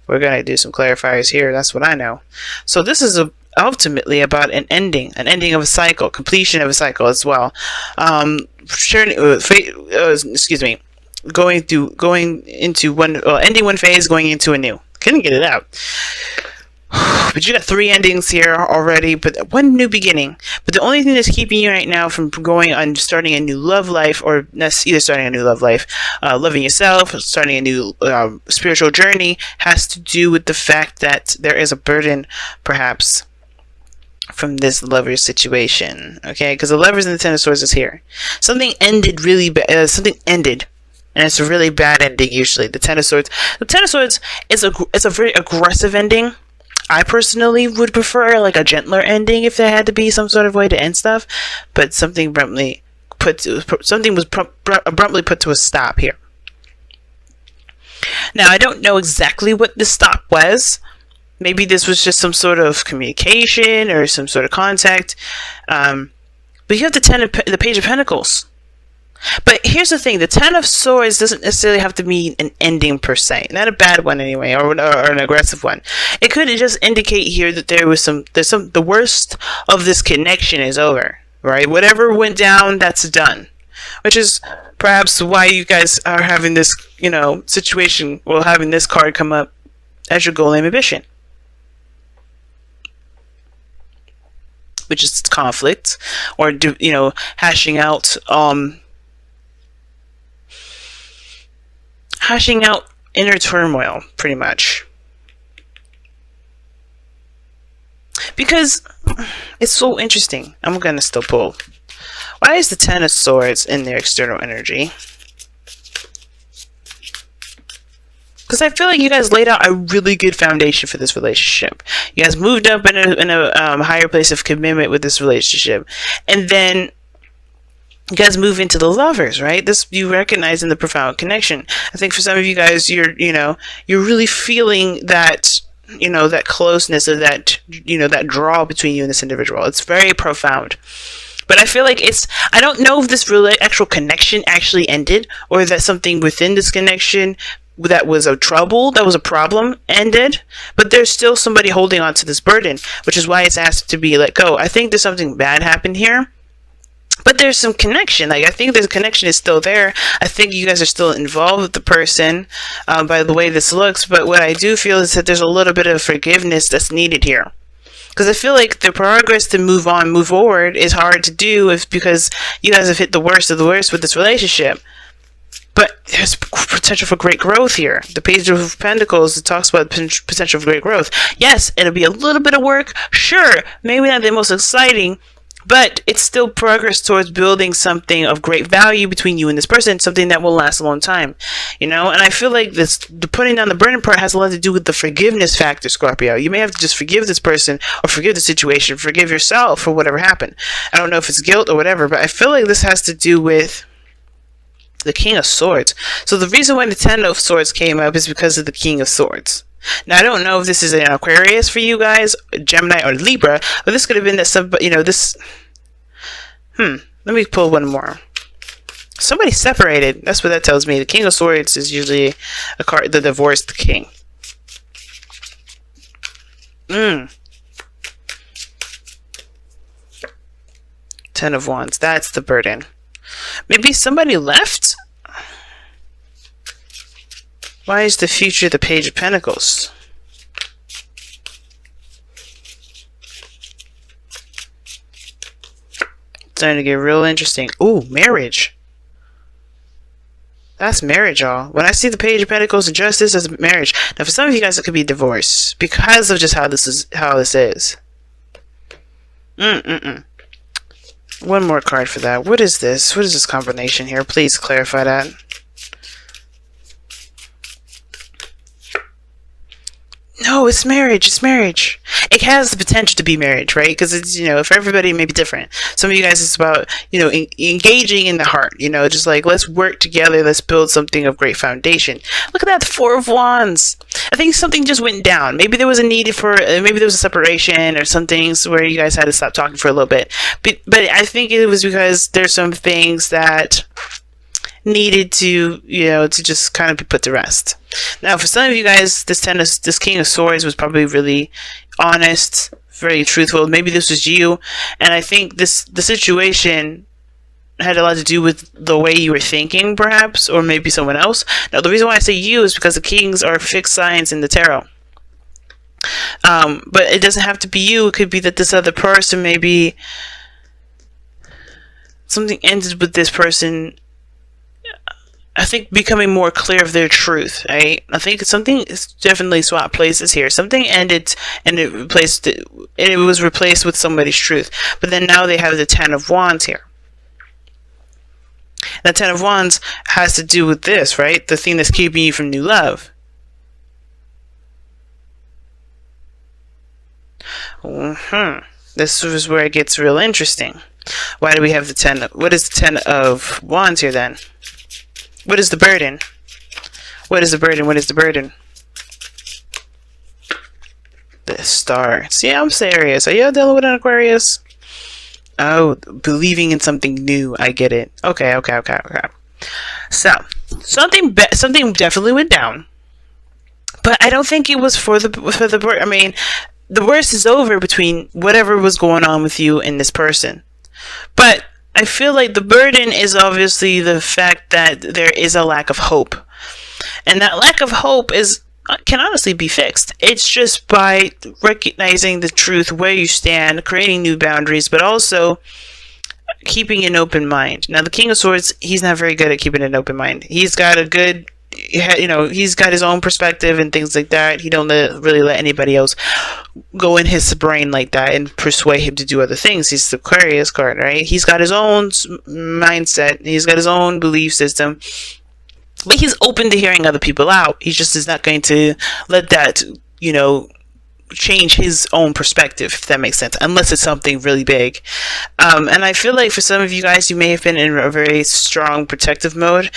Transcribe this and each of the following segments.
We're going to do some clarifiers here. That's what I know. So this is ultimately about an ending of a cycle, completion of a cycle as well. Excuse me. Ending one phase, going into a new. Couldn't get it out. But you got 3 endings here already, but one new beginning. But the only thing that's keeping you right now from going on starting a new love life, or either starting a new love life, loving yourself, starting a new spiritual journey, has to do with the fact that there is a burden, perhaps, from this lover situation. Okay, because the Lovers and the Ten of Swords is here. Something ended really bad. Something ended. And it's a really bad ending usually. The Ten of Swords. The Ten of Swords is a very aggressive ending. I personally would prefer like a gentler ending if there had to be some sort of way to end stuff, but something was abruptly put to a stop here. Now I don't know exactly what the stop was. Maybe this was just some sort of communication or some sort of contact. But you have the Page of Pentacles. But here's the thing, the Ten of Swords doesn't necessarily have to mean an ending per se. Not a bad one anyway, or an aggressive one. It could just indicate here that the worst of this connection is over, right? Whatever went down, that's done. Which is perhaps why you guys are having this, situation, well, having this card come up as your goal and ambition. Which is conflict, or, hashing out inner turmoil, pretty much. Because it's so interesting. I'm going to still pull. Why is the Ten of Swords in their external energy? Because I feel like you guys laid out a really good foundation for this relationship. You guys moved up in a higher place of commitment with this relationship. And then you guys move into the Lovers, right? This you recognize in the profound connection. I think for some of you guys, you're really feeling that, that closeness, or that, that draw between you and this individual. It's very profound. But I feel like I don't know if this actual connection actually ended, or that something within this connection that was a problem ended, but there's still somebody holding on to this burden, which is why it's asked to be let go. I think there's something bad happened here. But there's some connection. I think the connection is still there. I think you guys are still involved with the person by the way this looks. But what I do feel is that there's a little bit of forgiveness that's needed here. Because I feel like the progress to move forward is hard to do because you guys have hit the worst of the worst with this relationship. But there's potential for great growth here. The Page of Pentacles, it talks about potential for great growth. Yes, it'll be a little bit of work. Sure, maybe not the most exciting, but it's still progress towards building something of great value between you and this person, something that will last a long time, And I feel like the putting down the burden part has a lot to do with the forgiveness factor, Scorpio. You may have to just forgive this person, or forgive the situation, forgive yourself for whatever happened. I don't know if it's guilt or whatever, but I feel like this has to do with the King of Swords. So the reason why the Ten of Swords came up is because of the King of Swords. Now, I don't know if this is an Aquarius for you guys, Gemini, or Libra, but this could have been that let me pull one more. Somebody separated. That's what that tells me. The King of Swords is usually a card, the divorced king. Ten of Wands. That's the burden. Maybe somebody left? Why is the future the Page of Pentacles? It's starting to get real interesting. Ooh, marriage. That's marriage, y'all. When I see the Page of Pentacles and Justice, that's marriage. Now, for some of you guys, it could be divorce because of just how this is. One more card for that. What is this? What is this combination here? Please clarify that. No, it's marriage. It's marriage. It has the potential to be marriage, right? Because it's, for everybody, it may be different. Some of you guys, it's about, engaging in the heart, just like, let's work together. Let's build something of great foundation. Look at that, the Four of Wands. I think something just went down. Maybe there was a need maybe there was a separation or some things where you guys had to stop talking for a little bit. But I think it was because there's some things that needed to, to just kind of be put to rest. Now, for some of you guys, this King of Swords was probably really honest, very truthful. Maybe this was you, and I think the situation had a lot to do with the way you were thinking, perhaps, or maybe someone else. Now, the reason why I say you is because the kings are fixed signs in the tarot. But it doesn't have to be you. It could be that this other person, maybe something ended with this person, I think, becoming more clear of their truth, right? I think something is definitely swapped places here. Something ended and it was replaced with somebody's truth. But then now they have the Ten of Wands here. The Ten of Wands has to do with this, right? The thing that's keeping you from new love. This is where it gets real interesting. Why do we have the 10? What is the 10 of Wands here then? What is the burden? What is the burden? What is the burden? The Star. See, I'm serious. Are you dealing with an Aquarius? Oh, believing in something new. I get it. Okay. So, something definitely went down. But I don't think it was for the I mean, the worst is over between whatever was going on with you and this person. But I feel like the burden is obviously the fact that there is a lack of hope. And that lack of hope can honestly be fixed. It's just by recognizing the truth, where you stand, creating new boundaries, but also keeping an open mind. Now, the King of Swords, he's not very good at keeping an open mind. He's got he's got his own perspective and things like that. He don't really let anybody else go in his brain like that and persuade him to do other things. He's the Aquarius card, right? He's got his own mindset. He's got his own belief system. But he's open to hearing other people out. He just is not going to let that, change his own perspective, if that makes sense, unless it's something really big. And I feel like for some of you guys, you may have been in a very strong protective mode.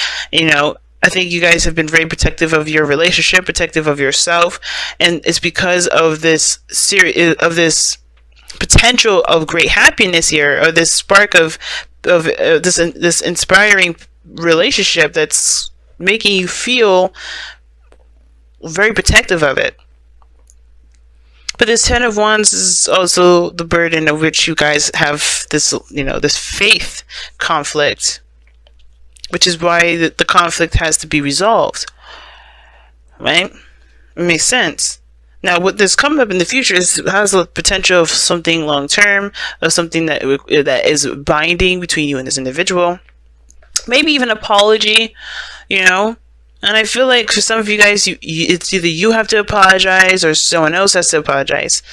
I think you guys have been very protective of your relationship, protective of yourself, and it's because of this potential of great happiness here, or this spark of this inspiring relationship that's making you feel very protective of it. But this Ten of Wands is also the burden of which you guys have this, this faith conflict, which is why the conflict has to be resolved, right? It makes sense. Now, what this coming up in the future has the potential of something long term, of something that is binding between you and this individual. Maybe even apology, And I feel like for some of you guys, it's either you have to apologize or someone else has to apologize,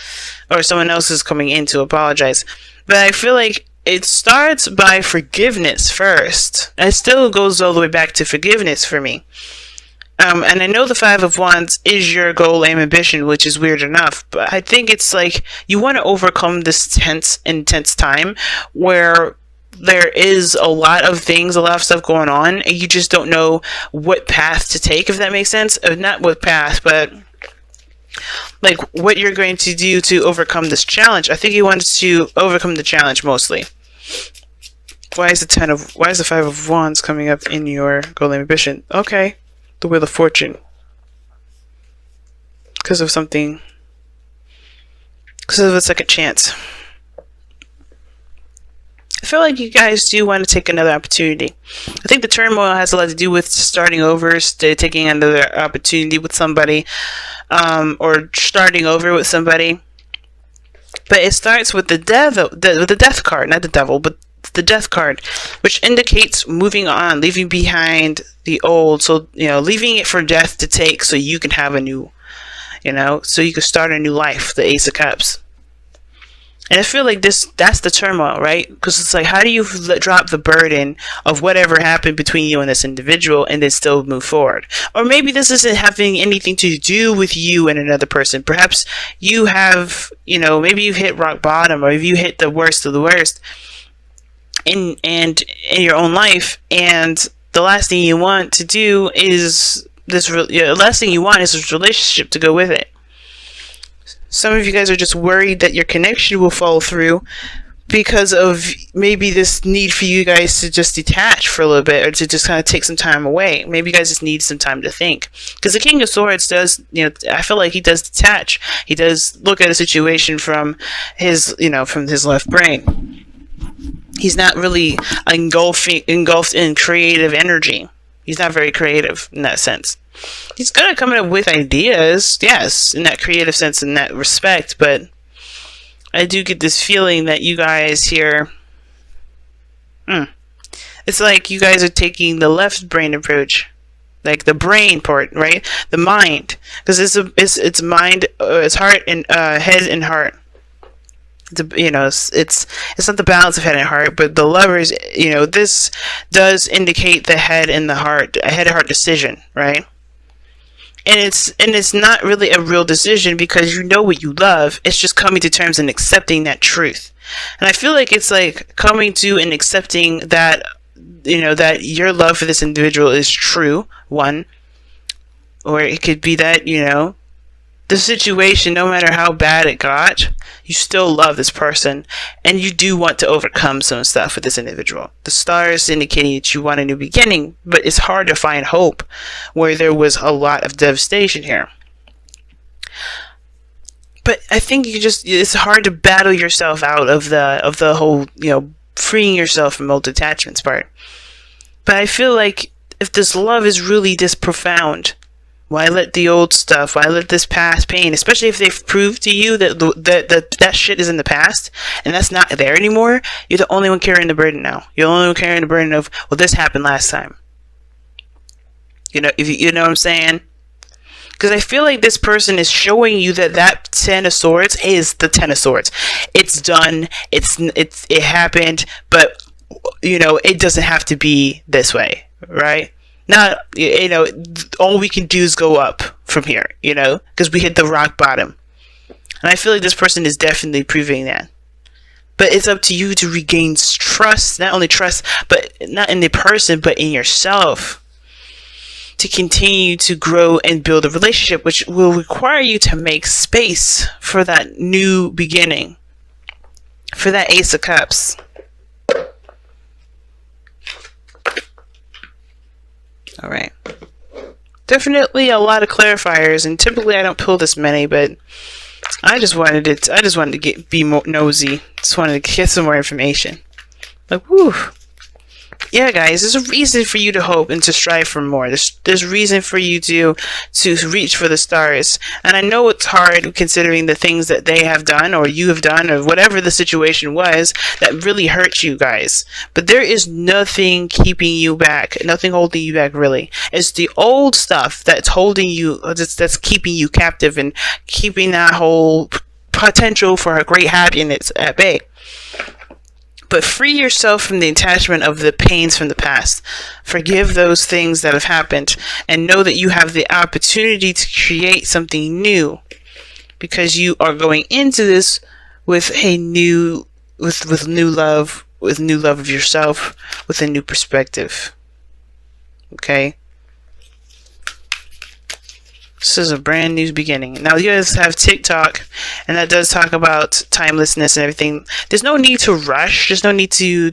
or someone else is coming in to apologize. But I feel like it starts by forgiveness first. It still goes all the way back to forgiveness for me. And I know the Five of Wands is your goal, aim, ambition, which is weird enough. But I think it's like you want to overcome this intense time where there is a lot of stuff going on, and you just don't know what path to take, if that makes sense. Not what path, but like what you're going to do to overcome this challenge. I think you want to overcome the challenge mostly. Why is the Five of Wands coming up in your goal, aim, ambition? Okay, the Wheel of Fortune. Because of a second chance. I feel like you guys do want to take another opportunity. I think the turmoil has a lot to do with starting over, taking another opportunity with somebody, or starting over with somebody. But it starts with the death card, not the devil, but the death card, which indicates moving on, leaving behind the old. So, leaving it for death to take so you can have a new, so you can start a new life, the Ace of Cups. And I feel like that's the turmoil, right? Because it's like, how do you drop the burden of whatever happened between you and this individual and then still move forward? Or maybe this isn't having anything to do with you and another person. Perhaps you have, maybe you've hit rock bottom, or if you hit the worst of the worst in your own life, and the last thing you want to do is this relationship to go with it. Some of you guys are just worried that your connection will fall through, because of maybe this need for you guys to just detach for a little bit, or to just kind of take some time away. Maybe you guys just need some time to think, because the King of Swords does, I feel like he does detach. He does look at a situation from his, from his left brain. He's not really engulfed in creative energy. He's not very creative in that sense. He's good at coming up with ideas, yes, in that creative sense, in that respect, but I do get this feeling that you guys here, it's like you guys are taking the left brain approach, like the brain part, right? The mind, because it's mind, it's heart and head and heart. It's not the balance of head and heart, but the levers. This does indicate the head and the heart, a head and heart decision, right? And it's not really a real decision, because you know what you love. It's just coming to terms and accepting that truth. And I feel like it's like coming to and accepting that, that your love for this individual is true, one. Or it could be that, the situation, no matter how bad it got, you still love this person, and you do want to overcome some stuff with this individual. The stars indicating that you want a new beginning, but it's hard to find hope where there was a lot of devastation here. But I think it's hard to battle yourself out of the whole, freeing yourself from old attachments part. But I feel like if this love is really this profound, why let the old stuff, why let this past pain, especially if they've proved to you that shit is in the past and that's not there anymore? You're the only one carrying the burden now. You're the only one carrying the burden of, well, this happened last time. If you know what I'm saying? Because I feel like this person is showing you that Ten of Swords is the Ten of Swords. It's done. It happened, but it doesn't have to be this way, right? Not, all we can do is go up from here, because we hit the rock bottom. And I feel like this person is definitely proving that. But it's up to you to regain trust, not only trust, but not in the person, but in yourself, to continue to grow and build a relationship, which will require you to make space for that new beginning, for that Ace of Cups. All right. Definitely a lot of clarifiers, and typically I don't pull this many, but I just wanted to be more nosy. Just wanted to get some more information. Like, whew. Yeah, guys, there's a reason for you to hope and to strive for more. There's reason for you to reach for the stars. And I know it's hard, considering the things that they have done, or you have done, or whatever the situation was that really hurt you guys. But there is nothing keeping you back, nothing holding you back, really. It's the old stuff that's holding you, that's keeping you captive and keeping that whole potential for a great happiness at bay. But free yourself from the attachment of the pains from the past. Forgive those things that have happened, and know that you have the opportunity to create something new, because you are going into this with new love of yourself, with a new perspective. Okay? This is a brand new beginning. Now, you guys have TikTok, and that does talk about timelessness and everything. There's no need to rush. There's no need to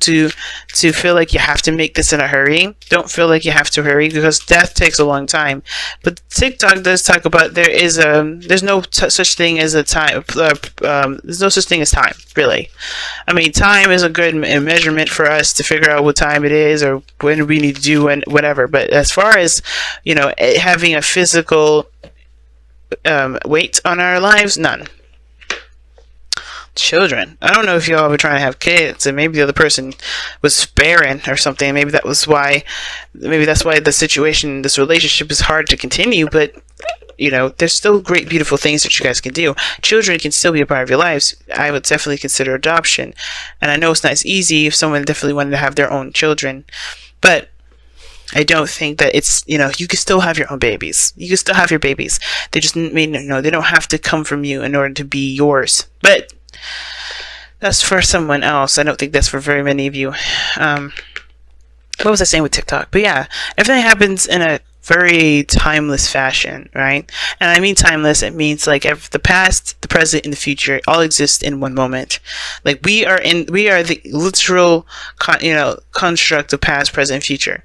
feel like you have to make this in a hurry. Don't feel like you have to hurry, because death takes a long time. But TikTok does talk about there's no such thing as a time. There's no such thing as time, really. I mean, time is a good measurement for us to figure out what time it is, or when we need to do and whatever. But as far as having a physical weight on our lives, none. Children, I don't know if y'all were trying to have kids, and maybe the other person was barren or something. Maybe that's why the situation, this relationship, is hard to continue. But there's still great, beautiful things that you guys can do. Children can still be a part of your lives. I would definitely consider adoption, and I know it's not as easy if someone definitely wanted to have their own children, but I don't think that it's, you can still have your own babies. You can still have your babies. They just they don't have to come from you in order to be yours. But that's for someone else. I don't think that's for very many of you. What was I saying with TikTok? But yeah, everything happens very timeless fashion, right? And I mean timeless, it means like the past, the present, and the future all exist in one moment. Like we are the literal construct of past, present, and future.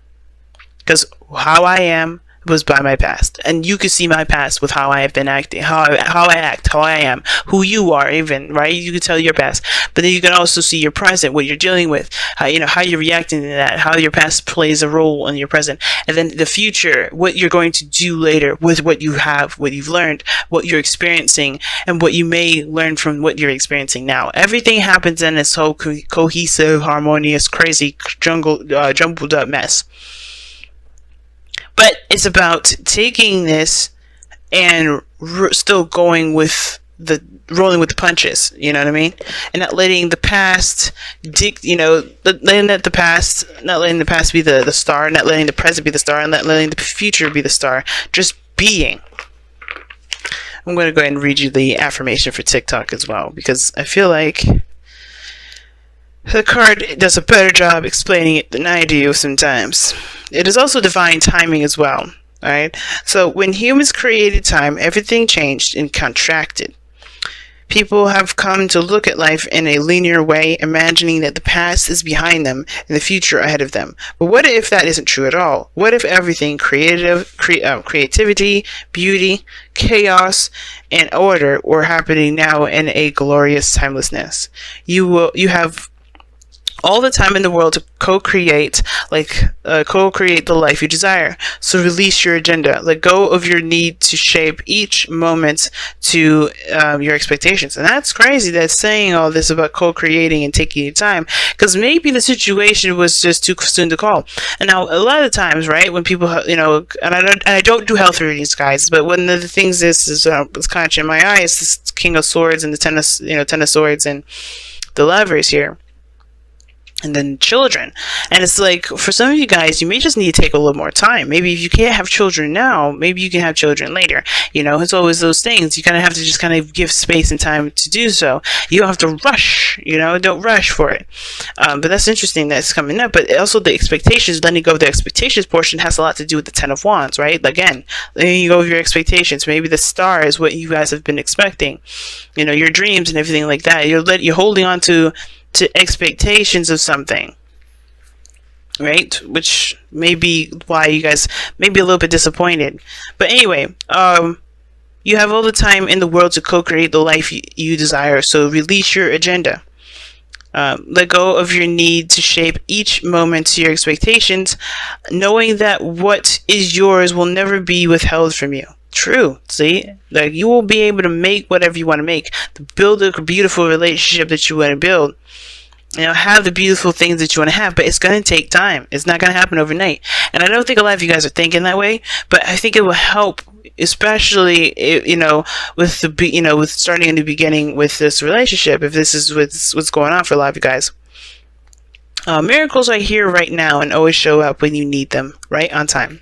Because how I am was by my past, and you can see my past with how I have been acting, how I act, how I am, who you are, even, right? You can tell your past, but then you can also see your present, what you're dealing with, how you're reacting to that, how your past plays a role in your present, and then the future, what you're going to do later with what you have, what you've learned, what you're experiencing, and what you may learn from what you're experiencing now. Everything happens in this whole cohesive, harmonious, crazy, jumbled up mess. But it's about taking this and still rolling with the punches. You know what I mean? And not letting the past not letting the past be the star, not letting the present be the star, and not letting the future be the star. Just being. I'm going to go ahead and read you the affirmation for TikTok as well, because I feel like the card does a better job explaining it than I do sometimes. It is also divine timing as well. Alright? So when humans created time, everything changed and contracted. People have come to look at life in a linear way, imagining that the past is behind them and the future ahead of them. But what if that isn't true at all? What if everything, creativity, beauty, chaos, and order were happening now in a glorious timelessness? You have all the time in the world to co-create the life you desire. So release your agenda. Let go of your need to shape each moment to your expectations. And that's crazy that's saying all this about co-creating and taking your time, because maybe the situation was just too soon to call. And now a lot of times, right, when people, and I don't do health readings, guys, but one of the things is kind of in my eye is this King of Swords and the Ten of Swords and the Lovers here. And then children. And it's like, for some of you guys, you may just need to take a little more time. Maybe if you can't have children now, maybe you can have children later. It's always those things. You kind of have to just kind of give space and time to do so. You don't have to rush, don't rush for it. But that's interesting that's coming up. But also the expectations, letting go of the expectations portion has a lot to do with the Ten of Wands, right? Again, letting go of your expectations. Maybe the star is what you guys have been expecting. Your dreams and everything like that. You're holding on to expectations of something, right? Which may be why you guys may be a little bit disappointed. But anyway, you have all the time in the world to co-create the life you desire. So release your agenda. Let go of your need to shape each moment to your expectations, knowing that what is yours will never be withheld from you. True. See, like you will be able to make whatever you want to make, to build a beautiful relationship that you want to build, have the beautiful things that you want to have, but it's going to take time. It's not going to happen overnight. And I don't think a lot of you guys are thinking that way, but I think it will help, especially, with starting in the beginning with this relationship, if this is what's going on for a lot of you guys. Miracles are here right now and always show up when you need them, right on time.